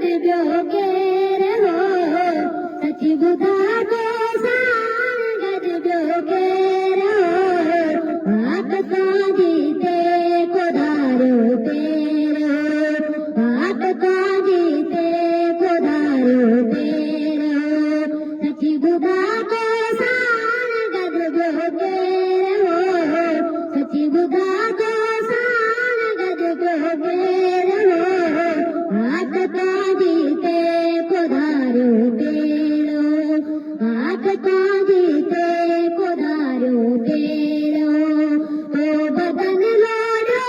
गजबोगे रहो सची बुधा दो सान गजबोगे रहो आप जीते को धारो तेरो आप जीते को धारो तेरो सची बुधा दो सान गजबोगे रहो सची बुधा दो सान गजबोगे जीते को धारो तेरो आप जीते को धारो तेरो ओ बदन लोड़ो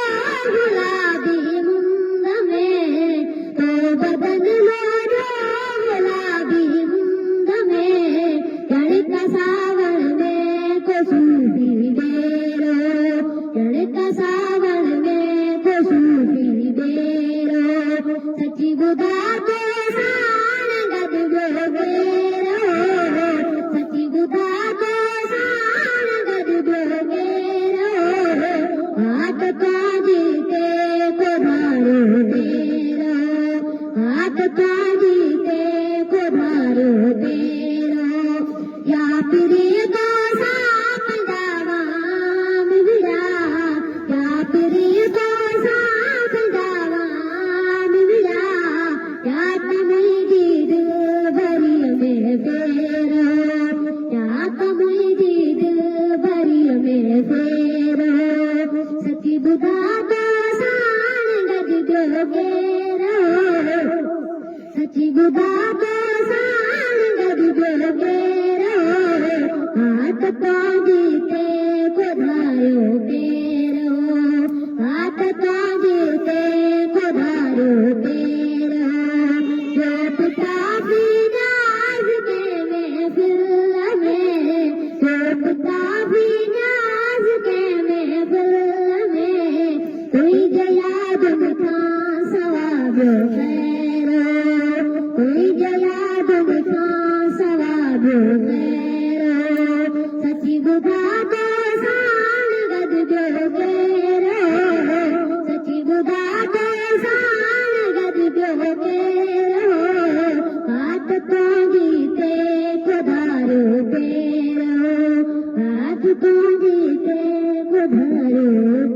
गुलाबी मुंद में ओ बदन लोड़ो गुलाबी मुंद में लड़का सावन में को सूफी बेरो लड़का सावन में को सूफी बेरो सची बुधा दो सान गजबोगे रहो सची बुधा दो सान गजबोगे रहो आप जीते को धारो तेरो आप जीते को धारो तेरो या फिर दो साप दावाम विरा या फिर दो साप दावाम विरा या तुम्हें दीद भरी में फेरो या तुम्हें दीद भरी में फेरो सची बुधा दो सान गजबोगे रहो सची बुधा दो सान गजबोगे रहो हाथ जीते को धारो तेरो हाथ जीते को धारो तेरो जो पिता भी नाज के महफिल में जो पिता भी नाज के महफिल में कोई जया दुमता सवाब खैरो कोई जया दुमता सवाब खैरो सची बुधा दो सान गजबोगे रहो सची बुधा दो सान गजबोगे रहो हाथ जीते को धारो तेरो हाथ जीते को धारो